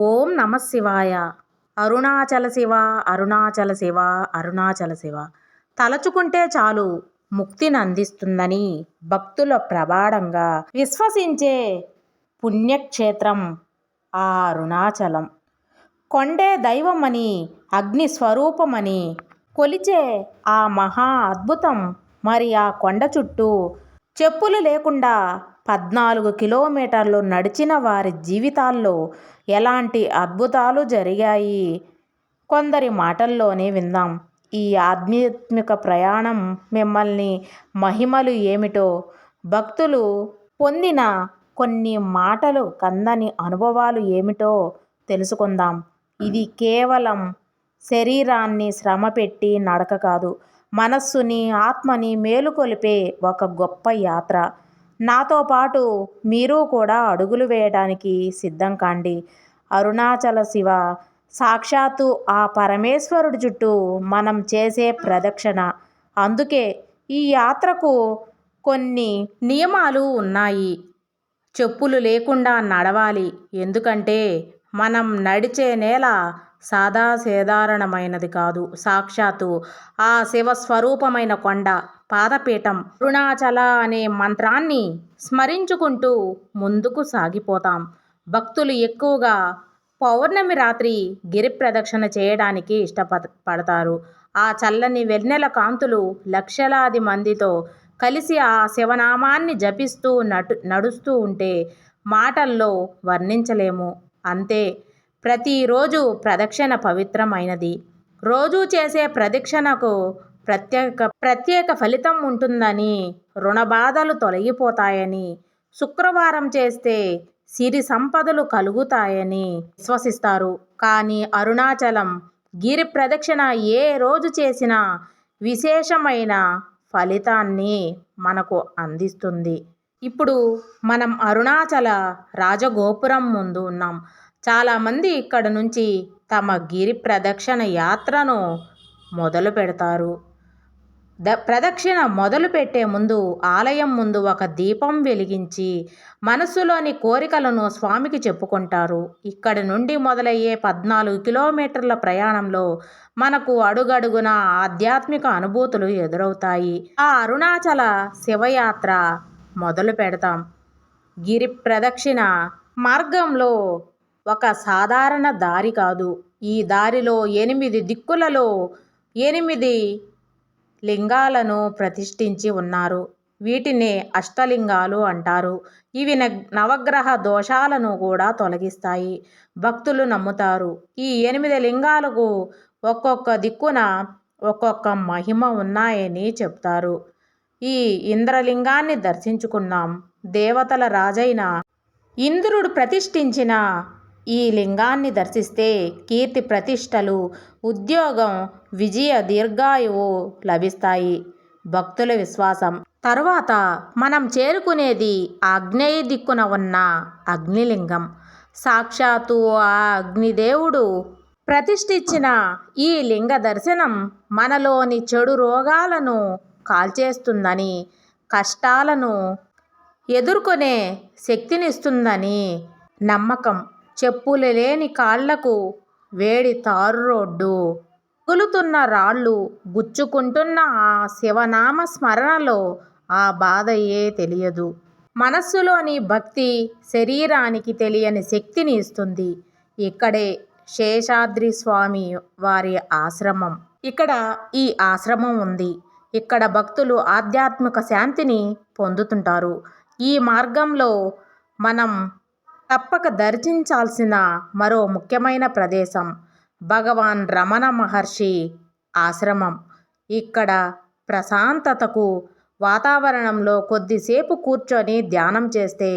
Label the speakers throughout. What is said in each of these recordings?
Speaker 1: ఓం నమ శివాయ. అరుణాచల శివ, అరుణాచల శివ, అరుణాచల శివ. తలచుకుంటే చాలు ముక్తిని అందిస్తుందని భక్తుల ప్రగాఢంగా విశ్వసించే పుణ్యక్షేత్రం ఆ అరుణాచలం. కొండే దైవమని, అగ్ని స్వరూపమని కొలిచే ఆ మహా అద్భుతం. మరి ఆ కొండ చుట్టూ చెప్పులు లేకుండా 14 కిలోమీటర్లు నడిచిన వారి జీవితాల్లో ఎలాంటి అద్భుతాలు జరిగాయి కొందరి మాటల్లోనే విందాం. ఈ ఆధ్యాత్మిక ప్రయాణం మిమ్మల్ని మహిమలు ఏమిటో, భక్తులు పొందిన కొన్ని మాటలు కందని అనుభవాలు ఏమిటో తెలుసుకుందాం. ఇది కేవలం శరీరాన్ని శ్రమ పెట్టి నడక కాదు, మనస్సుని ఆత్మని మేలుకొలిపే ఒక గొప్ప యాత్ర. నాతో పాటు మీరు కూడా అడుగులు వేయడానికి సిద్ధం కాండి. అరుణాచల శివ సాక్షాత్తు ఆ పరమేశ్వరుడి చుట్టూ మనం చేసే ప్రదక్షిణ. అందుకే ఈ యాత్రకు కొన్ని నియమాలు ఉన్నాయి. చెప్పులు లేకుండా నడవాలి. ఎందుకంటే మనం నడిచే నేల సాదాసాధారణమైనది కాదు. సాక్షాత్తు ఆ శివస్వరూపమైన కొండ పాదపీఠం. అరుణాచల అనే మంత్రాన్ని స్మరించుకుంటూ ముందుకు సాగిపోతాం. భక్తులు ఎక్కువగా పౌర్ణమి రాత్రి గిరి ప్రదక్షిణ చేయడానికి ఇష్టపడతారు. ఆ చల్లని వెన్నెల కాంతులు లక్షలాది మందితో కలిసి ఆ శివనామాన్ని జపిస్తూ నడుస్తూ ఉంటే మాటల్లో వర్ణించలేము. అంతే. ప్రతిరోజు ప్రదక్షిణ పవిత్రమైనది. రోజూ చేసే ప్రదక్షిణకు ప్రత్యేక ఫలితం ఉంటుందని, రుణబాధలు తొలగిపోతాయని, శుక్రవారం చేస్తే సిరి సంపదలు కలుగుతాయని విశ్వసిస్తారు. కానీ అరుణాచలం గిరి ప్రదక్షిణ ఏ రోజు చేసినా విశేషమైన ఫలితాన్ని మనకు అందిస్తుంది. ఇప్పుడు మనం అరుణాచల రాజగోపురం ముందు ఉన్నాం. చాలామంది ఇక్కడ నుంచి తమ గిరి ప్రదక్షిణ యాత్రను మొదలు పెడతారు. ప్రదక్షిణ మొదలు పెట్టే ముందు ఆలయం ముందు ఒక దీపం వెలిగించి మనసులోని కోరికలను స్వామికి చెప్పుకుంటారు. ఇక్కడి నుండి మొదలయ్యే 14 కిలోమీటర్ల ప్రయాణంలో మనకు అడుగడుగున ఆధ్యాత్మిక అనుభూతులు ఎదురవుతాయి. ఆ అరుణాచల శివయాత్ర మొదలు పెడతాం. గిరి ప్రదక్షిణ మార్గంలో ఒక సాధారణ దారి కాదు. ఈ దారిలో 8 దిక్కులలో 8 లింగాలను ప్రతిష్ఠించి ఉన్నారు. వీటినే అష్టలింగాలు అంటారు. ఇవి నవగ్రహ దోషాలను కూడా తొలగిస్తాయి భక్తులు నమ్ముతారు. ఈ 8 లింగాలకు ఒక్కొక్క దిక్కున ఒక్కొక్క మహిమ ఉన్నాయని చెప్తారు. ఈ ఇంద్రలింగాన్ని దర్శించుకున్నాం. దేవతల రాజైన ఇంద్రుడు ప్రతిష్ఠించిన ఈ లింగాన్ని దర్శిస్తే కీర్తి ప్రతిష్టలు, ఉద్యోగం, విజయ, దీర్ఘాయువు లభిస్తాయి భక్తుల విశ్వాసం. తరువాత మనం చేరుకునేది ఆగ్నేయ దిక్కున ఉన్న అగ్నిలింగం. సాక్షాత్తు ఆ అగ్నిదేవుడు ప్రతిష్ఠించిన ఈ లింగ దర్శనం మనలోని చెడు రోగాలను కాల్చేస్తుందని, కష్టాలను ఎదుర్కొనే శక్తినిస్తుందని నమ్మకం. చెప్పులు లేని కాళ్లకు వేడి తారు రోడ్డు, తగులుతున్న రాళ్ళు, గుచ్చుకుంటున్న ఆ శివనామ స్మరణలో ఆ బాధయే తెలియదు. మనస్సులోని భక్తి శరీరానికి తెలియని శక్తిని ఇస్తుంది. ఇక్కడే శేషాద్రి స్వామి వారి ఆశ్రమం. ఇక్కడ ఈ ఆశ్రమం ఉంది. ఇక్కడ భక్తులు ఆధ్యాత్మిక శాంతిని పొందుతుంటారు. ఈ మార్గంలో మనం తప్పక దర్శించాల్సిన మరో ముఖ్యమైన ప్రదేశం భగవాన్ రమణ మహర్షి ఆశ్రమం. ఇక్కడ ప్రశాంతతకు వాతావరణంలో కొద్దిసేపు కూర్చొని ధ్యానం చేస్తే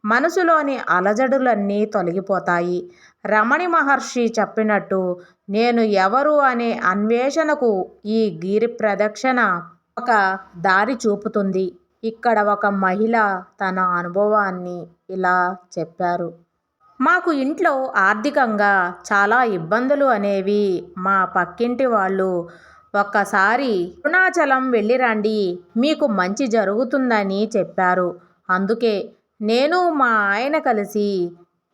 Speaker 1: మనసులోని అలజడులన్నీ తొలగిపోతాయి. రమణ మహర్షి చెప్పినట్టు నేను ఎవరు అనే అన్వేషణకు ఈ గిరి ప్రదక్షిణ ఒక దారి చూపుతుంది. ఇక్కడ ఒక మహిళ తన అనుభవాన్ని ఇలా చెప్పారు. మాకు ఇంట్లో ఆర్థికంగా చాలా ఇబ్బందులు అనేవి. మా పక్కింటి వాళ్ళు ఒక్కసారి అరుణాచలం వెళ్ళిరండి, మీకు మంచి జరుగుతుందని చెప్పారు. అందుకే నేను మా ఆయన కలిసి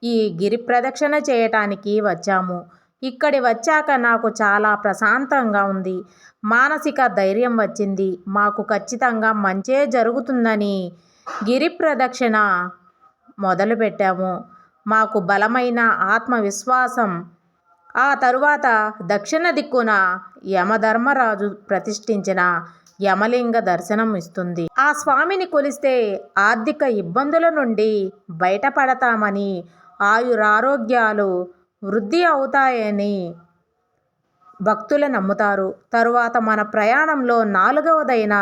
Speaker 1: ఈ గిరి ప్రదక్షిణ చేయటానికి వచ్చాము. ఇక్కడి వచ్చాక నాకు చాలా ప్రశాంతంగా ఉంది. మానసిక ధైర్యం వచ్చింది. మాకు ఖచ్చితంగా మంచే జరుగుతుందని గిరి ప్రదక్షిణ మొదలుపెట్టాము. మాకు బలమైన ఆత్మవిశ్వాసం. ఆ తరువాత దక్షిణ దిక్కున యమధర్మరాజు ప్రతిష్ఠించిన యమలింగ దర్శనం ఇస్తుంది. ఆ స్వామిని కొలిస్తే ఆర్థిక ఇబ్బందుల నుండి బయటపడతామని, ఆయురారోగ్యాలు వృద్ధి అవుతాయని భక్తులు నమ్ముతారు. తరువాత మన ప్రయాణంలో 4వదైన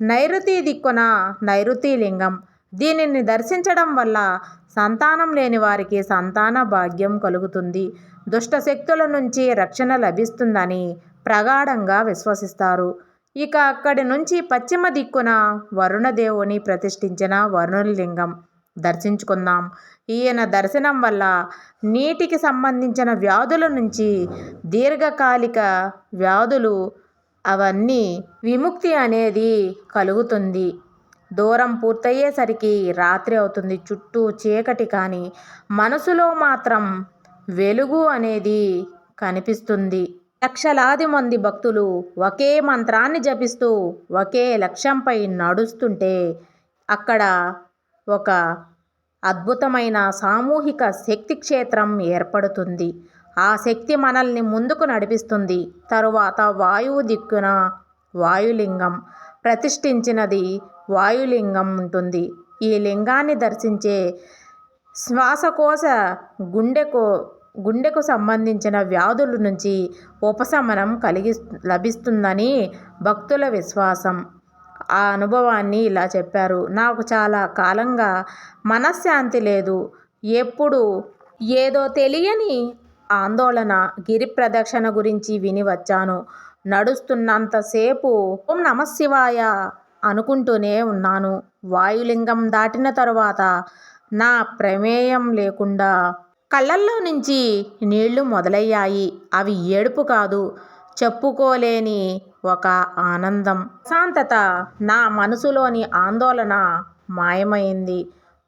Speaker 1: నైరుతి దిక్కున నైరుతి లింగం. దీనిని దర్శించడం వల్ల సంతానం లేని వారికి సంతాన భాగ్యం కలుగుతుంది. దుష్ట శక్తుల నుంచి రక్షణ లభిస్తుందని ప్రగాఢంగా విశ్వసిస్తారు. ఇక అక్కడి నుంచి పశ్చిమ దిక్కున వరుణదేవుని ప్రతిష్ఠించిన వరుణలింగం దర్శించుకుందాం. ఈయన దర్శనం వల్ల నీటికి సంబంధించిన వ్యాధుల నుంచి, దీర్ఘకాలిక వ్యాధులు అవన్నీ విముక్తి అనేది కలుగుతుంది. దూరం పూర్తయ్యేసరికి రాత్రి అవుతుంది. చుట్టూ చీకటి, కానీ మనసులో మాత్రం వెలుగు అనేది కనిపిస్తుంది. లక్షలాది మంది భక్తులు ఒకే మంత్రాన్ని జపిస్తూ ఒకే లక్ష్యంపై నడుస్తుంటే అక్కడ ఒక అద్భుతమైన సామూహిక శక్తి క్షేత్రం ఏర్పడుతుంది. ఆ శక్తి మనల్ని ముందుకు నడిపిస్తుంది. తరువాత వాయువు దిక్కున వాయులింగం ప్రతిష్ఠించినది వాయులింగం ఉంటుంది. ఈ లింగాన్ని దర్శించే శ్వాసకోశ, గుండెకు సంబంధించిన వ్యాధుల నుంచి ఉపశమనం లభిస్తుందని భక్తుల విశ్వాసం. ఆ అనుభవాన్ని ఇలా చెప్పారు. నాకు చాలా కాలంగా మనశ్శాంతి లేదు. ఎప్పుడు ఏదో తెలియని ఆందోళన. గిరి ప్రదక్షిణ గురించి విని వచ్చాను. నడుస్తున్నంతసేపు ఓం నమఃశివాయ అనుకుంటూనే ఉన్నాను. వాయులింగం దాటిన తరువాత నా ప్రమేయం లేకుండా కళ్ళల్లో నుంచి నీళ్లు మొదలయ్యాయి. అవి ఏడుపు కాదు, చెప్పుకోలేని ఒక ఆనందం, ప్రశాంతత. నా మనసులోని ఆందోళన మాయమైంది.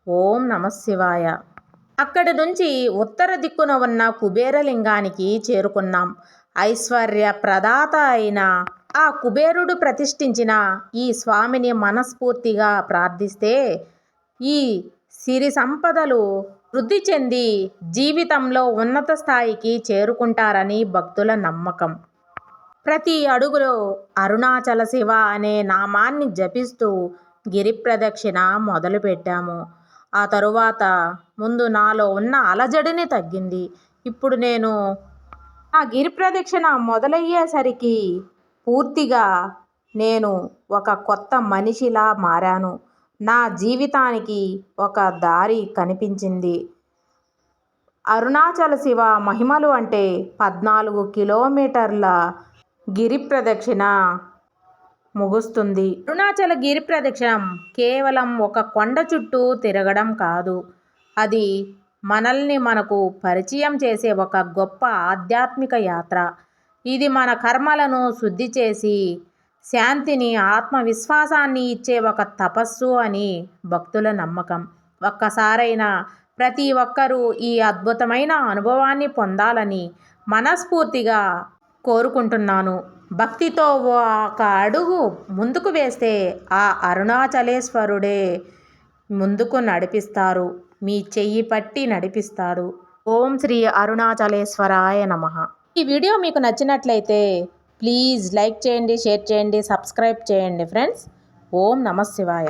Speaker 1: ఓం నమఃశివాయ. అక్కడి నుంచి ఉత్తర దిక్కున ఉన్న కుబేరలింగానికి చేరుకున్నాం. ఐశ్వర్య ప్రదాత అయిన ఆ కుబేరుడు ప్రతిష్ఠించిన ఈ స్వామిని మనస్ఫూర్తిగా ప్రార్థిస్తే ఈ సిరి సంపదలు వృద్ధి చెంది జీవితంలో ఉన్నత స్థాయికి చేరుకుంటారని భక్తుల నమ్మకం. ప్రతి అడుగులో అరుణాచల శివ అనే నామాన్ని జపిస్తూ గిరి ప్రదక్షిణ మొదలుపెట్టాము. ఆ తరువాత ముందు నాలో ఉన్న అలజడిని తగ్గింది. ఇప్పుడు నేను ఆ గిరి ప్రదక్షిణ మొదలయ్యేసరికి పూర్తిగా నేను ఒక కొత్త మనిషిలా మారాను. నా జీవితానికి ఒక దారి కనిపించింది. అరుణాచల శివ మహిమలు అంటే 14 కిలోమీటర్ల గిరి ప్రదక్షిణ ముగుస్తుంది. అరుణాచల గిరి ప్రదక్షిణం కేవలం ఒక కొండ చుట్టూ తిరగడం కాదు. అది మనల్ని మనకు పరిచయం చేసే ఒక గొప్ప ఆధ్యాత్మిక యాత్ర. ఇది మన కర్మలను శుద్ధి చేసి శాంతిని, ఆత్మవిశ్వాసాన్ని ఇచ్చే ఒక తపస్సు అని భక్తుల నమ్మకం. ఒక్కసారైనా ప్రతి ఒక్కరూ ఈ అద్భుతమైన అనుభవాన్ని పొందాలని మనస్ఫూర్తిగా కోరుకుంటున్నాను. భక్తితో ఒక అడుగు ముందుకు వేస్తే ఆ అరుణాచలేశ్వరుడే ముందుకు నడిపిస్తారు. మీ చెయ్యి పట్టి నడిపిస్తాడు. ఓం శ్రీ అరుణాచలేశ్వరాయ నమః. ఈ వీడియో మీకు నచ్చినట్లయితే ప్లీజ్ లైక్ చేయండి, షేర్ చేయండి, సబ్స్క్రైబ్ చేయండి ఫ్రెండ్స్. ఓం నమః శివాయ.